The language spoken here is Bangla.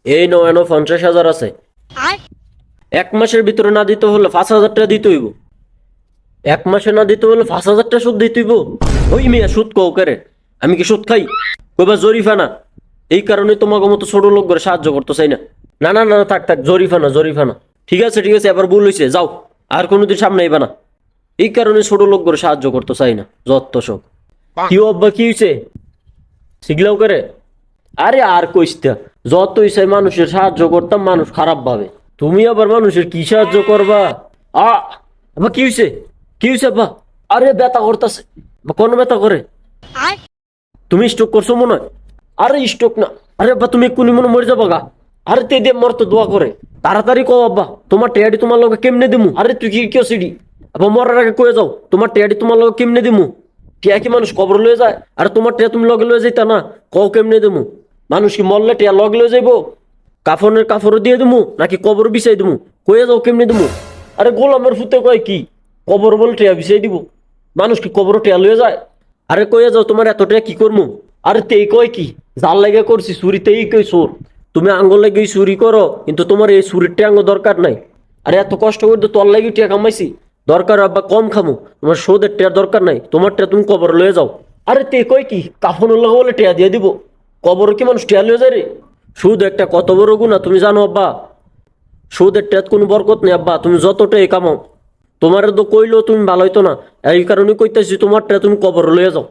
এই নো এনো 50,000 আছে। এক মাসের ভিতরে না দিতে হলে 5,000 টাকা দিতে হইব। এক মাসে না দিতে হলে 5,000 টাকা সুদ দিতে হইব। ওই মিয়া সুদ কও করে? আমি কি সুদ খাই? কইবা জরিফানা। এই কারণে তোমাকে মতো ছোট লোক করে সাহায্য করতে চাই না। না না না থাক থাক, জরিফানা জরিফানা। ঠিক আছে ঠিক আছে, এবার ভুল হয়েছে, যাও আর কোনোদিন সামনে আইবা না। এই কারণে ছোট লোক করে সাহায্য করতে চাই না, যত সব। কি অব্বা কি হয়েছে? শিখলাও করে? আরে আর কইস্তা, যত ইচ্ছা মানুষের সাহায্য করতাম, মানুষ খারাপ ভাবে। তুমি আবার মানুষের কি সাহায্য করবা? আব্বা কি হয়েছে? কি হয়েছে আব্বা? আরে ব্যথা করতেছে। কোন ব্যথা করে? তুমি স্ট্রোক করছো মনে হয়। আরে স্ট্রোক না, আরে আব্বা তুমি এক্ষুনি মনে মরে যাবো গা। আরে তে দিয়ে মরতে দোয়া করে, তাড়াতাড়ি কও আব্বা। তোমার টেয়াডি তোমার লগে কেমনে দিমু? আরে তুই কি কেউ সিডি আব্বা, মরার আগে কয়ে যাও তোমার টেয়াডি তোমার লগে কেমনে দিমু? টিয়া কি মানুষ কবর লয়ে যায়? আর তোমার টিয়া তুমি লগে লয়ে যাইতা না? কও কেমনে দিমু? মানুষ কি মরলে টিয়া লগে লয়ে যাইবো? কাফনের কাপড়ও দিয়ে দিমু নাকি কবর বিছাই দিমু? কয়ে যাও কেমনে দিমু? আরে গোলামের ফুতে কয় কি কবর বলে টিয়া বিছাই দিব? মানুষ কি কবর টিয়া লয়ে যায়? আরে কয়ে যাও তোমার এত টিয়া কি করমু? আরে তেই কয় কি জাল লাগে করছি চুরিতেই কই চোর। তুমি আঙ্গুল লাগে চুরি করো, কিন্তু তোমার এই চুরির টিয়াঙ্গ দরকার নাই। আরে এত কষ্ট করে তোর লাগে টিয়া কামাইছি, দরকার আব্বা কম খামু, তোমার সৌদের টিয়ার দরকার নাই। তোমার টিয়া তুমি কবর লয়ে যাও। আরে তে কয় কি কাফনের লাগে বলে টিয়া দিয়ে দিব? কবর কি মানুষ টিয়া লয়ে যায় রে? সুদ একটা কত বড় গুণা তুমি জানো আব্বা? সুদের টেত কোনো বরকত নেই আব্বা, তুমি যতটাই কামাও। তোমার তো কইলেও তুমি ভালো হইতো না, এই কারণে কইতেছি তোমার টেয়া তুমি কবর লয়ে যাও।